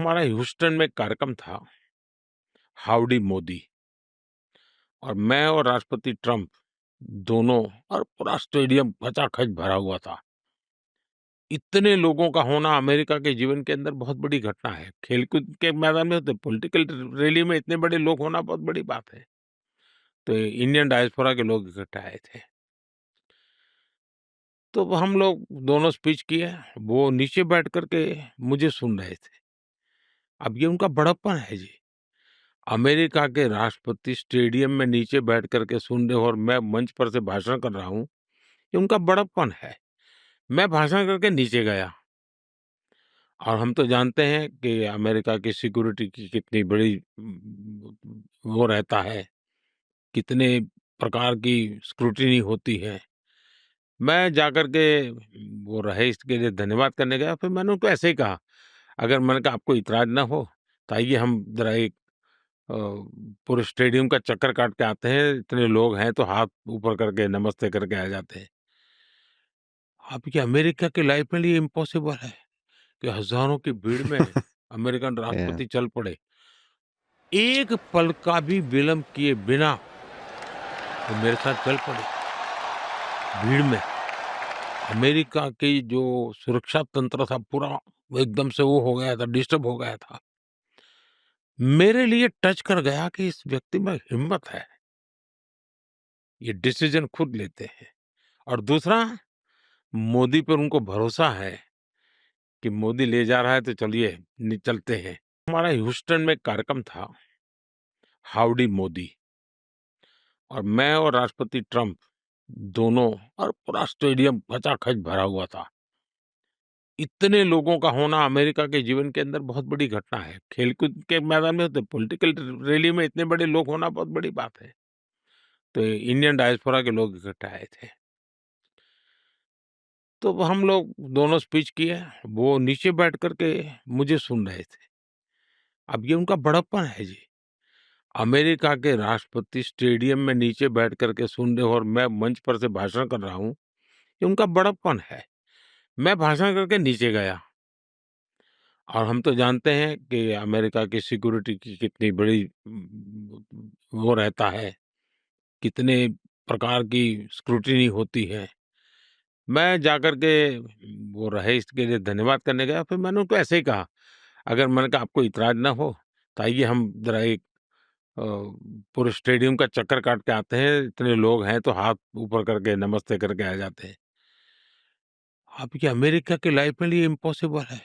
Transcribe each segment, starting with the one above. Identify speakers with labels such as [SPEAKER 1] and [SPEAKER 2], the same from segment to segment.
[SPEAKER 1] हमारा ह्यूस्टन में एक कार्यक्रम था, हाउडी मोदी, और मैं और राष्ट्रपति ट्रम्प दोनों, और पूरा स्टेडियम खचाखच भरा हुआ था। इतने लोगों का होना अमेरिका के जीवन के अंदर बहुत बड़ी घटना है। खेलकूद के मैदान में तो पॉलिटिकल रैली में इतने बड़े लोग होना बहुत बड़ी बात है। तो इंडियन डायस्पोरा के लोग इकट्ठे आए थे। तो हम लोग दोनों स्पीच किए, वो नीचे बैठ कर के मुझे सुन रहे थे। अब ये उनका बड़प्पन है जी। अमेरिका के राष्ट्रपति स्टेडियम में नीचे बैठ कर के सुन रहे हो और मैं मंच पर से भाषण कर रहा हूँ, ये उनका बड़प्पन है। मैं भाषण करके नीचे गया, और हम तो जानते हैं कि अमेरिका की सिक्योरिटी की कितनी बड़ी वो रहता है, कितने प्रकार की स्क्रूटिनी होती है। मैं जाकर के वो रहे इसके लिए धन्यवाद करने गया, फिर मैंने उनको ऐसे ही कहा, अगर मैंने कहा आपको इतराज़ ना हो, तो आइए हम ज़रा एक अ, पूरे स्टेडियम का चक्कर काट के आते हैं, इतने लोग हैं तो हाथ ऊपर करके नमस्ते करके आ जाते हैं। अब ये अमेरिका की लाइफ में ये इम्पॉसिबल है कि हज़ारों की भीड़ में अमेरिकन
[SPEAKER 2] Yeah.
[SPEAKER 1] राष्ट्रपति चल पड़े। एक पल का भी विलंब किए बिना वो मेरे साथ चल पड़े, भीड़ में। अमेरिका की जो सुरक्षा तंत्र था पूरा, वो एकदम से वो हो गया था, डिस्टर्ब हो गया था। मेरे लिए टच कर गया कि इस व्यक्ति में हिम्मत है, ये डिसीज़न खुद लेते हैं। और दूसरा, मोदी पर उनको भरोसा है कि मोदी ले जा रहा है तो चलिए चलते हैं। हमारा ह्यूस्टन में एक कार्यक्रम था, हाउडी मोदी, और मैं और राष्ट्रपति ट्रम्प दोनों, और पूरा स्टेडियम खचाखच भरा हुआ था। इतने लोगों का होना अमेरिका के जीवन के अंदर बहुत बड़ी घटना है। खेलकूद के मैदान में तो पॉलिटिकल रैली में इतने बड़े लोग होना बहुत बड़ी बात है। तो इंडियन डायस्पोरा के लोग इकट्ठे आए थे। तो हम लोग दोनों स्पीच किए, वो नीचे बैठ कर के मुझे सुन रहे थे। अब ये उनका बड़प्पन है जी। अमेरिका के राष्ट्रपति स्टेडियम में नीचे बैठ कर के सुन रहे हो और मैं मंच पर से भाषण कर रहा हूँ, ये उनका बड़प्पन है। मैं भाषण करके नीचे गया, और हम तो जानते हैं कि अमेरिका की सिक्योरिटी की कितनी बड़ी वो रहता है, कितने प्रकार की स्क्रूटिनी होती है। मैं जाकर के वो रहे इसके लिए धन्यवाद करने गया, फिर मैंने उनको ऐसे ही कहा, अगर मैंने कहा आपको इतराज़ ना हो, तो आइए हम ज़रा एक अ, पूरे स्टेडियम का चक्कर काट के आते हैं, इतने लोग हैं तो हाथ ऊपर करके नमस्ते करके आ जाते हैं। अब ये अमेरिका की लाइफ में ये इम्पॉसिबल है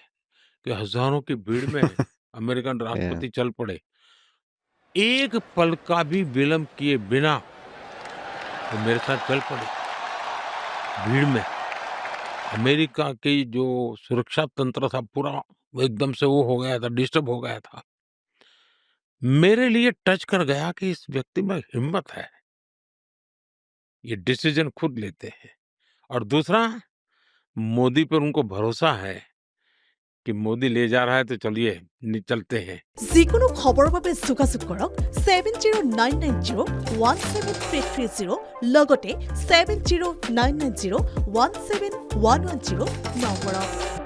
[SPEAKER 1] कि हज़ारों की भीड़ में अमेरिकन
[SPEAKER 2] Yeah.
[SPEAKER 1] राष्ट्रपति चल पड़े। एक पल का भी विलंब किए बिना वो मेरे साथ चल पड़े, भीड़ में। अमेरिका की जो सुरक्षा तंत्र था पूरा, वो एकदम से वो हो गया था, डिस्टर्ब हो गया था। मेरे लिए टच कर गया कि इस व्यक्ति में हिम्मत है, ये डिसीज़न खुद लेते हैं। और दूसरा, मोदी पर उनको भरोसा है कि मोदी ले जा रहा है तो चलिए चलते हैं।
[SPEAKER 3] যিকোনো খবৰৰ বাবে যোগাযোগ কৰক 7099017330 লগতে 7099017110 নম্বৰত।